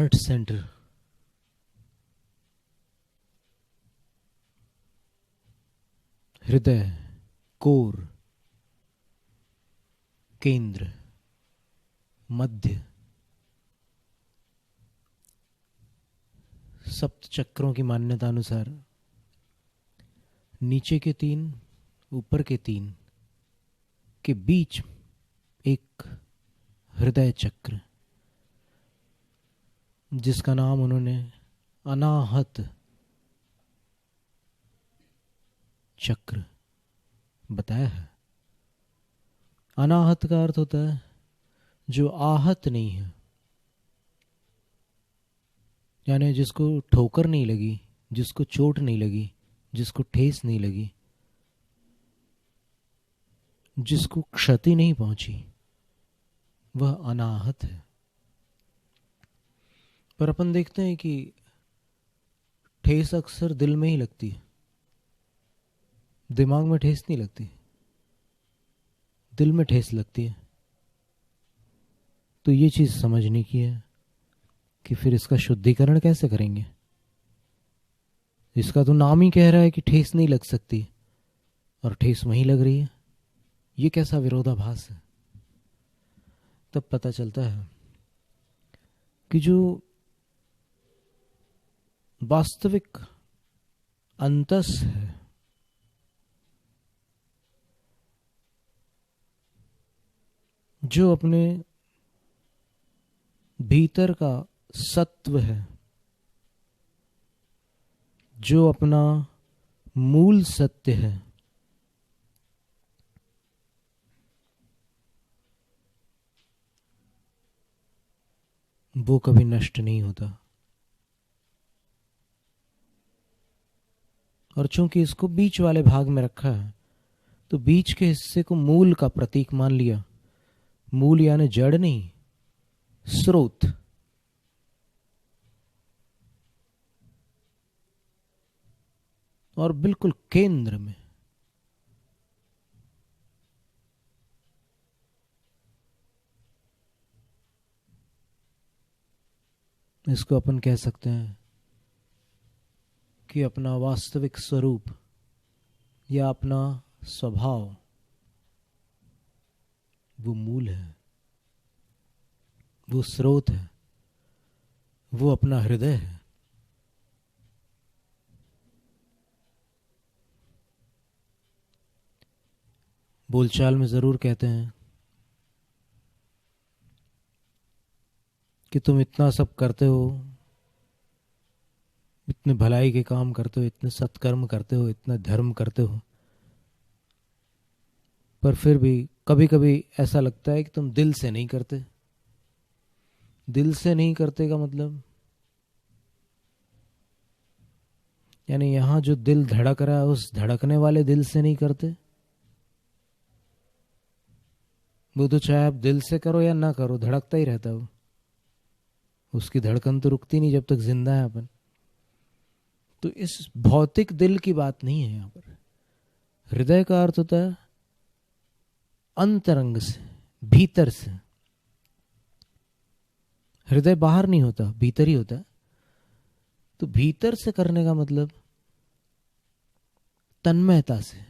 Heart centre, हृदय, core, केंद्र, मध्य, सप्त चक्रों की मान्यता अनुसार नीचे के 3, ऊपर के 3 के बीच एक हृदय चक्र, जिसका नाम उन्होंने अनाहत चक्र बताया है। अनाहत का अर्थ होता है जो आहत नहीं है, यानी जिसको ठोकर नहीं लगी, जिसको चोट नहीं लगी, जिसको ठेस नहीं लगी, जिसको क्षति नहीं पहुंची, वह अनाहत है। पर अपन देखते हैं कि ठेस अक्सर दिल में ही लगती है, दिमाग में ठेस नहीं लगती, दिल में ठेस लगती है। तो ये चीज समझने की है कि फिर इसका शुद्धिकरण कैसे करेंगे। इसका तो नाम ही कह रहा है कि ठेस नहीं लग सकती, और ठेस वहीं लग रही है। ये कैसा विरोधाभास है। तब पता चलता है कि जो वास्तविक अंतस है, जो अपने भीतर का सत्व है, जो अपना मूल सत्य है, वो कभी नष्ट नहीं होता। और चूंकि इसको बीच वाले भाग में रखा है, तो बीच के हिस्से को मूल का प्रतीक मान लिया। मूल यानी जड़ नहीं, स्रोत। और बिल्कुल केंद्र में इसको अपन कह सकते हैं कि अपना वास्तविक स्वरूप या अपना स्वभाव वो मूल है, वो स्रोत है, वो अपना हृदय है। बोलचाल में जरूर कहते हैं कि तुम इतना सब करते हो, इतने भलाई के काम करते हो, इतने सत्कर्म करते हो, इतना धर्म करते हो, पर फिर भी कभी कभी ऐसा लगता है कि तुम दिल से नहीं करते। दिल से नहीं करते का मतलब, यानी यहां जो दिल धड़क रहा है उस धड़कने वाले दिल से नहीं करते। वो तो चाहे आप दिल से करो या ना करो, धड़कता ही रहता है वो। उसकी धड़कन तो रुकती नहीं जब तक जिंदा है अपन। तो इस भौतिक दिल की बात नहीं है यहां पर। हृदय का अर्थ होता है अंतरंग से, भीतर से। हृदय बाहर नहीं होता, भीतर ही होता है। तो भीतर से करने का मतलब तन्मयता से,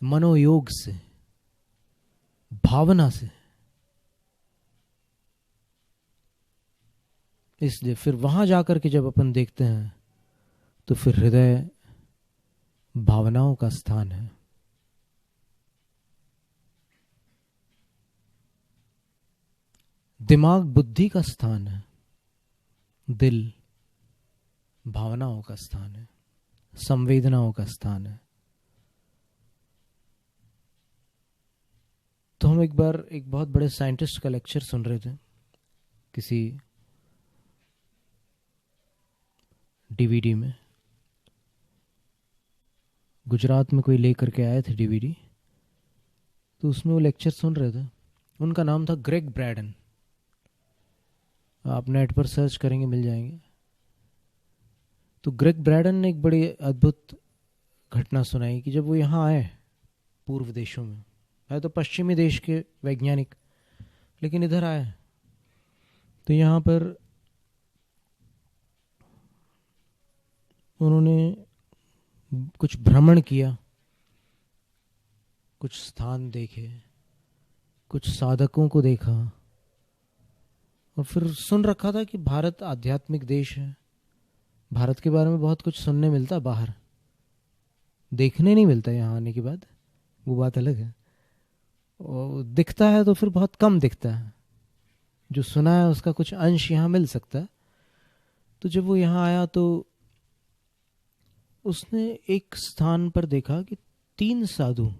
मनोयोग से, भावना से। इसलिए फिर वहां जाकर के जब अपन देखते हैं तो फिर हृदय भावनाओं का स्थान है। दिमाग बुद्धि का स्थान है, दिल भावनाओं का स्थान है, संवेदनाओं का स्थान है। तो हम एक बार एक बहुत बड़े साइंटिस्ट का लेक्चर सुन रहे थे, किसी डीवीडी में। गुजरात में कोई लेकर के आए थे डीवीडी, तो उसमें वो लेक्चर सुन रहे थे। उनका नाम था ग्रेग ब्रैडन। आप नेट पर सर्च करेंगे मिल जाएंगे। तो ग्रेग ब्रैडन ने एक बड़ी अद्भुत घटना सुनाई कि जब वो यहाँ आए पूर्व देशों में, है तो पश्चिमी देश के वैज्ञानिक, लेकिन इधर आए तो यहाँ पर उन्होंने कुछ भ्रमण किया, कुछ स्थान देखे, कुछ साधकों को देखा, और फिर सुन रखा था कि भारत आध्यात्मिक देश है, भारत के बारे में बहुत कुछ सुनने मिलता, बाहर देखने नहीं मिलता यहाँ आने के बाद, वो बात अलग है। और दिखता है तो फिर बहुत कम दिखता है, जो सुना है उसका कुछ अंश यहाँ मिल सकता है। तो जब वो यहाँ आया तो उसने एक स्थान पर देखा कि 3 साधु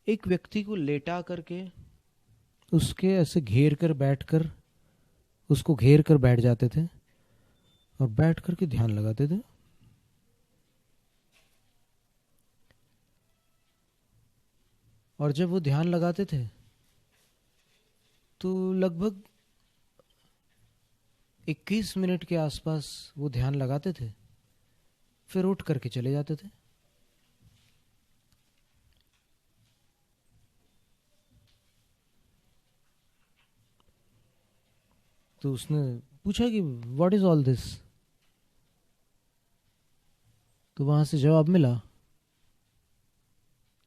एक व्यक्ति को लेटा करके उसके ऐसे घेर कर बैठकर, उसको घेर कर बैठ जाते थे और बैठ करके ध्यान लगाते थे। और जब वो ध्यान लगाते थे तो लगभग 21 मिनट के आसपास वो ध्यान लगाते थे, फिर उठ करके चले जाते थे। तो उसने पूछा कि व्हाट इज ऑल दिस। तो वहां से जवाब मिला,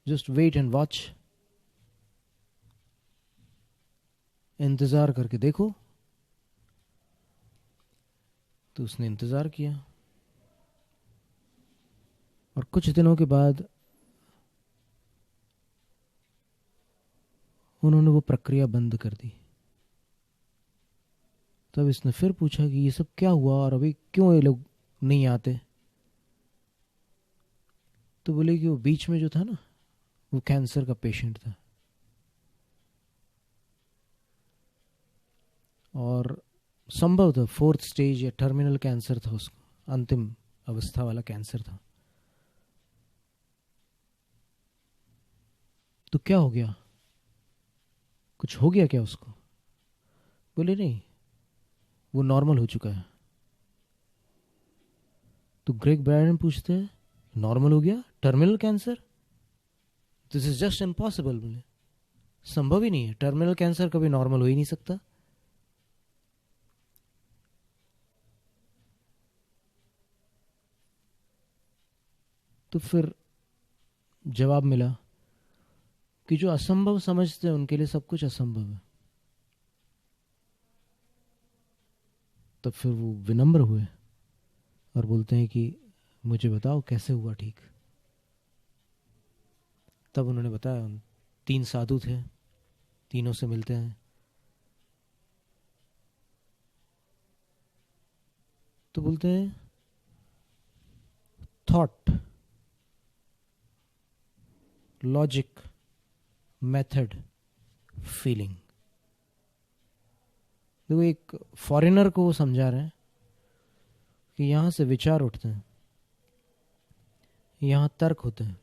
जस्ट वेट एंड वॉच, इंतजार करके देखो। तो उसने इंतजार किया और कुछ दिनों के बाद उन्होंने वो प्रक्रिया बंद कर दी। तब इसने फिर पूछा कि ये सब क्या हुआ और अभी क्यों ये लोग नहीं आते। तो बोले कि वो बीच में जो था ना, वो कैंसर का पेशेंट था और संभव था 4th स्टेज या टर्मिनल कैंसर था, उसको अंतिम अवस्था वाला कैंसर था। तो क्या हो गया, कुछ हो गया क्या उसको। बोले नहीं, वो नॉर्मल हो चुका है। तो ग्रेग ब्रायन पूछते हैं, नॉर्मल हो गया, terminal cancer, this is just impossible. बोले संभव ही नहीं है, टर्मिनल कैंसर कभी नॉर्मल हो ही नहीं सकता। तो फिर जवाब मिला कि जो असंभव समझते हैं उनके लिए सब कुछ असंभव है। तब फिर वो विनम्र हुए और बोलते हैं कि मुझे बताओ कैसे हुआ ठीक। तब उन्होंने बताया, 3 साधु थे, तीनों से मिलते हैं। तो बोलते हैं थॉट, लॉजिक, मेथड, फीलिंग। देखो एक फॉरेनर को वो समझा रहे हैं कि यहां से विचार उठते हैं, यहां तर्क होते हैं,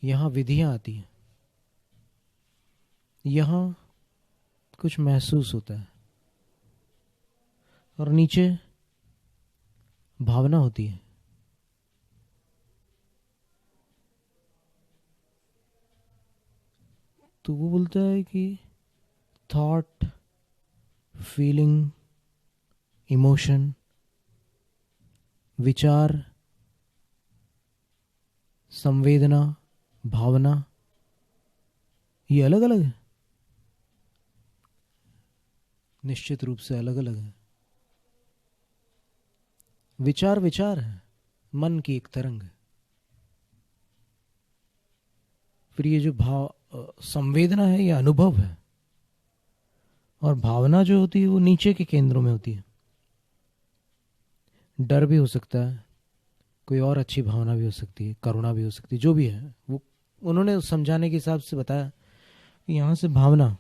यहां विधियां आती हैं, यहां कुछ महसूस होता है और नीचे भावना होती है। तो वो बोलता है कि थॉट, फीलिंग, इमोशन, विचार, संवेदना, भावना, ये अलग अलग है, निश्चित रूप से अलग अलग है। विचार विचार है, मन की एक तरंग है। फिर ये जो संवेदना है, ये अनुभव है, और भावना जो होती है वो नीचे के केंद्रों में होती है। डर भी हो सकता है, कोई और अच्छी भावना भी हो सकती है, करुणा भी हो सकती है, जो भी है वो उन्होंने समझाने के हिसाब से बताया कि यहाँ से भावना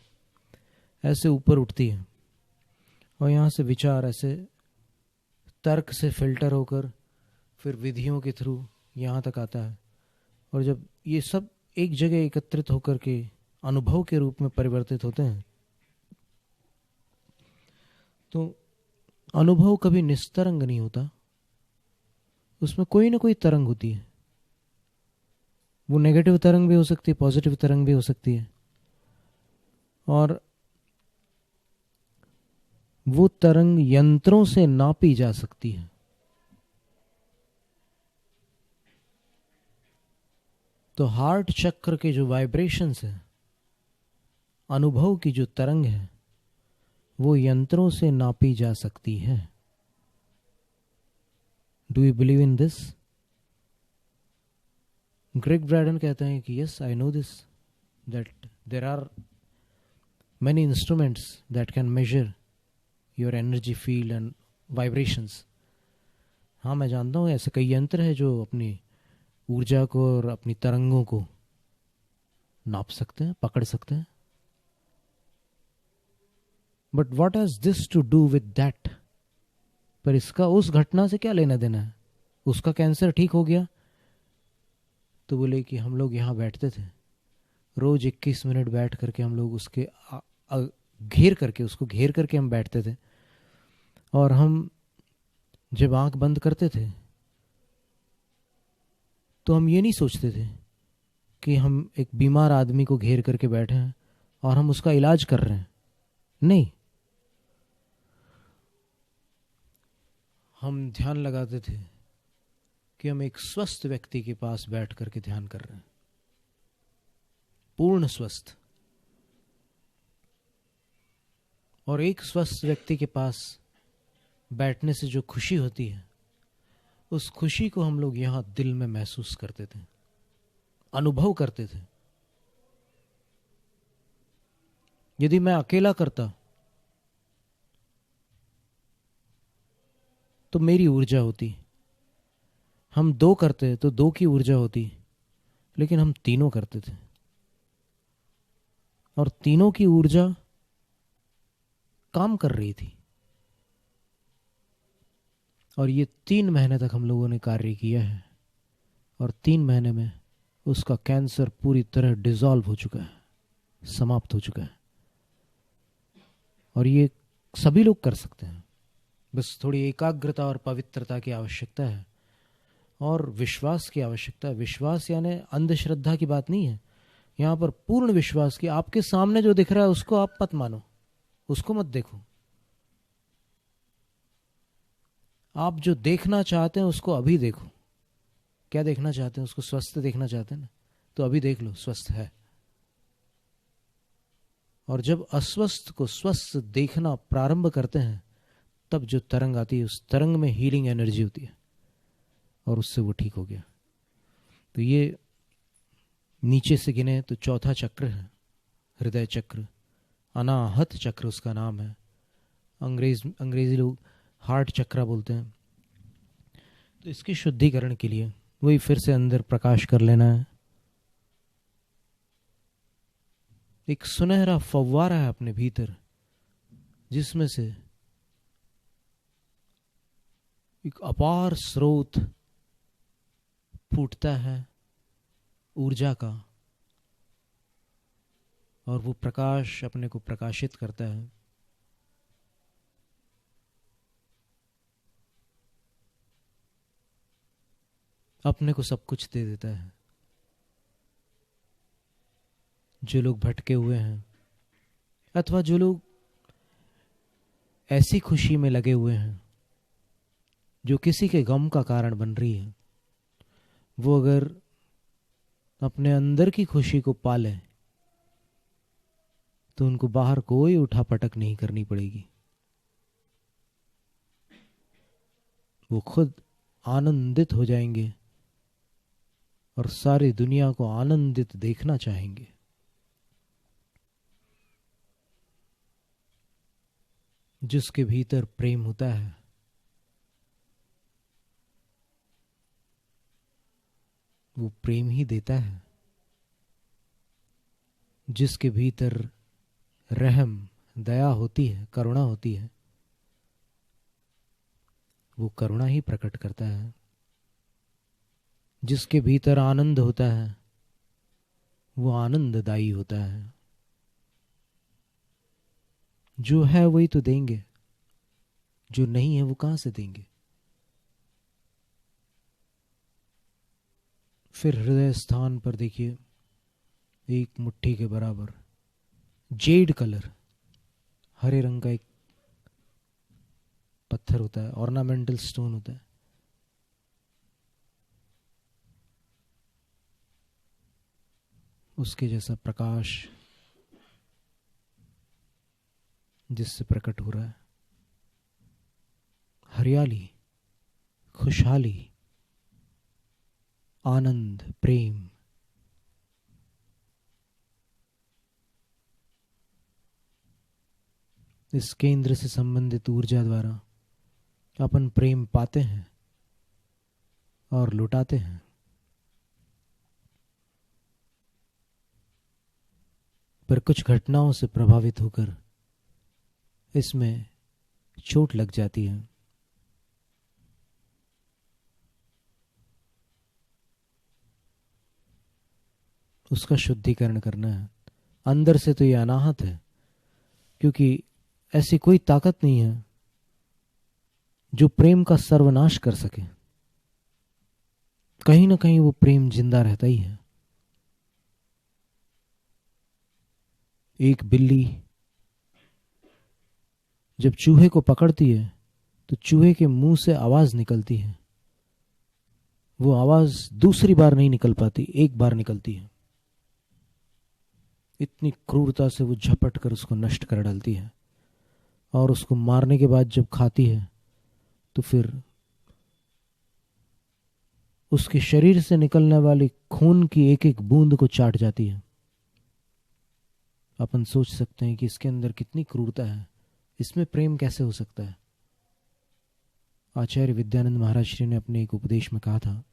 ऐसे ऊपर उठती है और यहाँ से विचार ऐसे तर्क से फिल्टर होकर फिर विधियों के थ्रू यहाँ तक आता है। और जब ये सब एक जगह एकत्रित होकर के अनुभव के रूप में परिवर्तित होते हैं तो अनुभव कभी निस्तरंग नहीं होता, उसमें कोई ना कोई तरंग होती है। वो नेगेटिव तरंग भी हो सकती है, पॉजिटिव तरंग भी हो सकती है। और वो तरंग यंत्रों से नापी जा सकती है। तो हार्ट चक्र के जो वाइब्रेशंस है, अनुभव की जो तरंग है, वो यंत्रों से नापी जा सकती है। Do you believe in this? Gregg Braden कहते हैं कि yes, I know this, that there are many instruments that can measure your energy field and vibrations. हाँ, मैं जानता हूँ ऐसे कई यंत्र है जो अपनी ऊर्जा को और अपनी तरंगों को नाप सकते हैं, पकड़ सकते हैं। But what has this to do with that? पर इसका उस घटना से क्या लेना देना है? उसका कैंसर ठीक हो गया तो बोले कि हम लोग यहाँ बैठते थे, रोज 21 मिनट बैठ करके हम लोग उसके उसको घेर करके हम बैठते थे, और हम जब आंख बंद करते थे तो हम ये नहीं सोचते थे कि हम एक बीमार आदमी को घेर करके बैठे हैं और हम उसका इलाज कर रहे हैं। नहीं, हम ध्यान लगाते थे कि हम एक स्वस्थ व्यक्ति के पास बैठ करके ध्यान कर रहे हैं, पूर्ण स्वस्थ। और एक स्वस्थ व्यक्ति के पास बैठने से जो खुशी होती है, उस खुशी को हम लोग यहां दिल में महसूस करते थे, अनुभव करते थे। यदि मैं अकेला करता तो मेरी ऊर्जा होती, हम दो करते तो दो की ऊर्जा होती, लेकिन हम तीनों करते थे और तीनों की ऊर्जा काम कर रही थी। और ये 3 महीने तक हम लोगों ने कार्य किया है, और 3 महीने में उसका कैंसर पूरी तरह डिसॉल्व हो चुका है, समाप्त हो चुका है। और ये सभी लोग कर सकते हैं, बस थोड़ी एकाग्रता और पवित्रता की आवश्यकता है और विश्वास की आवश्यकता है। विश्वास यानी अंधश्रद्धा की बात नहीं है, यहाँ पर पूर्ण विश्वास की। आपके सामने जो दिख रहा है उसको आप मत मानो, उसको मत देखो। आप जो देखना चाहते हैं उसको अभी देखो। क्या देखना चाहते हैं? उसको स्वस्थ देखना चाहते हैं ना, तो अभी देख लो, स्वस्थ है। और जब अस्वस्थ को स्वस्थ देखना प्रारंभ करते हैं, तब जो तरंग आती है, उस तरंग में हीलिंग एनर्जी होती है और उससे वो ठीक हो गया। तो ये नीचे से गिने तो चौथा चक्र है, हृदय चक्र, अनाहत चक्र उसका नाम है। अंग्रेजी लोग हार्ट चक्र बोलते हैं। तो इसकी शुद्धिकरण के लिए वही फिर से अंदर प्रकाश कर लेना है। एक सुनहरा फव्वारा है अपने भीतर, जिसमें से एक अपार स्रोत फूटता है ऊर्जा का, और वो प्रकाश अपने को प्रकाशित करता है। अपने को सब कुछ दे देता है। जो लोग भटके हुए हैं, अथवा जो लोग ऐसी खुशी में लगे हुए हैं जो किसी के गम का कारण बन रही है, वो अगर अपने अंदर की खुशी को पाले तो उनको बाहर कोई उठापटक नहीं करनी पड़ेगी। वो खुद आनंदित हो जाएंगे और सारी दुनिया को आनंदित देखना चाहेंगे। जिसके भीतर प्रेम होता है, वो प्रेम ही देता है। जिसके भीतर रहम, दया होती है, करुणा होती है, वो करुणा ही प्रकट करता है। जिसके भीतर आनंद होता है, वो आनंददायी होता है। जो है वही तो देंगे, जो नहीं है वो कहां से देंगे। फिर हृदय स्थान पर देखिए, एक मुट्ठी के बराबर जेड कलर, हरे रंग का एक पत्थर होता है, ऑर्नामेंटल स्टोन होता है, उसके जैसा प्रकाश जिससे प्रकट हो रहा है। हरियाली, खुशहाली, आनंद, प्रेम। इस केंद्र से संबंधित ऊर्जा द्वारा अपन प्रेम पाते हैं और लुटाते हैं। पर कुछ घटनाओं से प्रभावित होकर इसमें चोट लग जाती है। उसका शुद्धिकरण करना है। अंदर से तो ये अनाहत है, क्योंकि ऐसी कोई ताकत नहीं है जो प्रेम का सर्वनाश कर सके। कहीं ना कहीं वो प्रेम जिंदा रहता ही है। एक बिल्ली जब चूहे को पकड़ती है तो चूहे के मुंह से आवाज निकलती है। वो आवाज दूसरी बार नहीं निकल पाती, एक बार निकलती है। इतनी क्रूरता से वो झपट कर उसको नष्ट कर डालती है, और उसको मारने के बाद जब खाती है तो फिर उसके शरीर से निकलने वाली खून की एक एक बूंद को चाट जाती है। अपन सोच सकते हैं कि इसके अंदर कितनी क्रूरता है, इसमें प्रेम कैसे हो सकता है। आचार्य विद्यानंद महाराज श्री ने अपने एक उपदेश में कहा था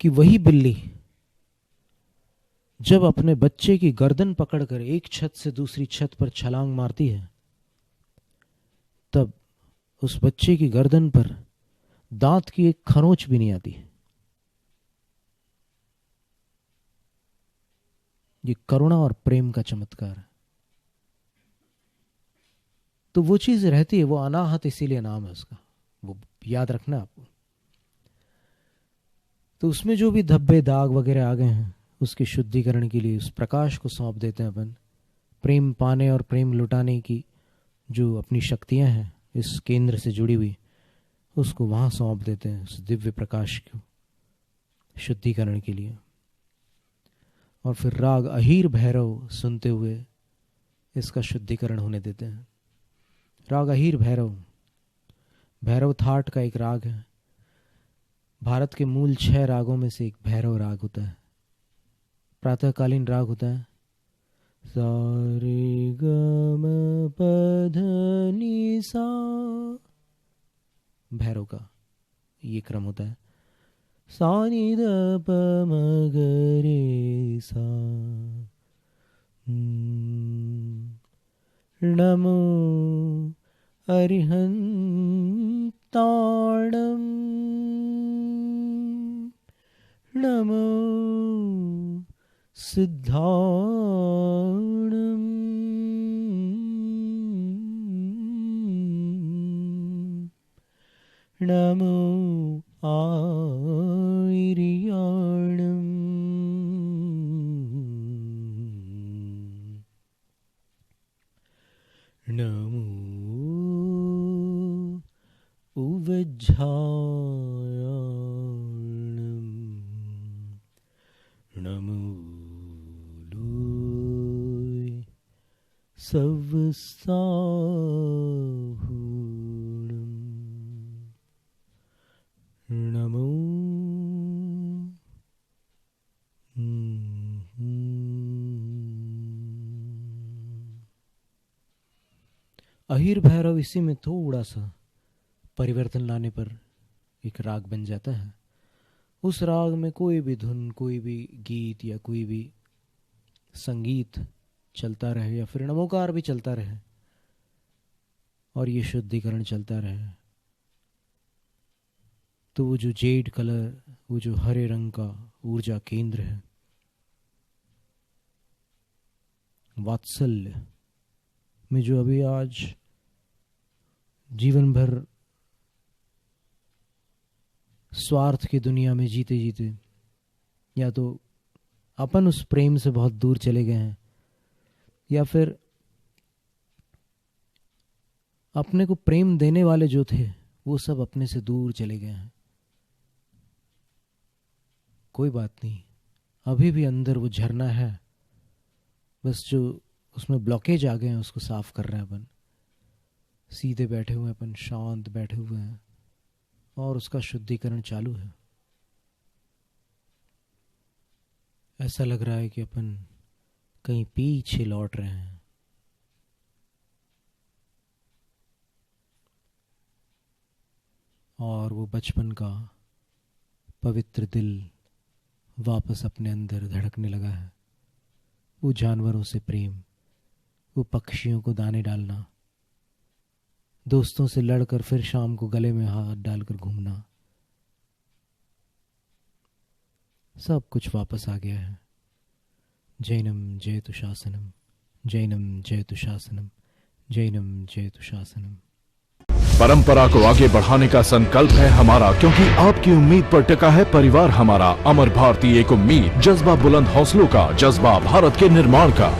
कि वही बिल्ली जब अपने बच्चे की गर्दन पकड़कर एक छत से दूसरी छत पर छलांग मारती है, तब उस बच्चे की गर्दन पर दांत की एक खरोंच भी नहीं आती। ये करुणा और प्रेम का चमत्कार है। तो वो चीज रहती है, वो अनाहत इसीलिए नाम है उसका, वो याद रखना आपको। तो उसमें जो भी धब्बे दाग वगैरह आ गए हैं, उसके शुद्धिकरण के लिए उस प्रकाश को सौंप देते हैं अपन। प्रेम पाने और प्रेम लुटाने की जो अपनी शक्तियां हैं इस केंद्र से जुड़ी हुई, उसको वहां सौंप देते हैं, उस दिव्य प्रकाश को शुद्धिकरण के लिए। और फिर राग अहीर भैरव सुनते हुए इसका शुद्धिकरण होने देते हैं। राग अहीर भैरव, भैरव थाट का एक राग है। भारत के मूल 6 रागों में से एक भैरव राग होता है। प्रातःकालीन राग होता है। सा रे ग म प ध नि सा, भैरव का ये क्रम होता है। सा नि द प म ग रे सा। नमो अरिहंताणं नमो सिद्धाणं नमो आर्याणं नमो उवज्झायाणं नमो लोय सवसाहूणं नमो अहीर भैरव इसी में थोड़ा सा परिवर्तन लाने पर एक राग बन जाता है। उस राग में कोई भी धुन, कोई भी गीत या कोई भी संगीत चलता रहे, या फिर नमोकार भी चलता रहे, और ये शुद्धिकरण चलता रहे, तो वो जो जेड कलर, वो जो हरे रंग का ऊर्जा केंद्र है, वात्सल्य में जो अभी आज जीवन भर स्वार्थ की दुनिया में जीते जीते या तो अपन उस प्रेम से बहुत दूर चले गए हैं, या फिर अपने को प्रेम देने वाले जो थे वो सब अपने से दूर चले गए हैं। कोई बात नहीं, अभी भी अंदर वो झरना है, बस जो उसमें ब्लॉकेज आ गए हैं उसको साफ कर रहे हैं अपन। सीधे बैठे हुए हैं अपन, शांत बैठे हुए हैं और उसका शुद्धिकरण चालू है। ऐसा लग रहा है कि अपन कहीं पीछे लौट रहे हैं। और वो बचपन का पवित्र दिल वापस अपने अंदर धड़कने लगा है। वो जानवरों से प्रेम, वो पक्षियों को दाने डालना, दोस्तों से लड़कर फिर शाम को गले में हाथ डालकर घूमना, सब कुछ वापस आ गया है। जैनम जयतु शासनम, जैनम जयतु शासनम, जैनम जयतु शासनम। परंपरा को आगे बढ़ाने का संकल्प है हमारा, क्योंकि आपकी उम्मीद पर टिका है परिवार हमारा। अमर भारती एक उम्मीद, जज्बा बुलंद हौसलों का, जज्बा भारत के निर्माण का।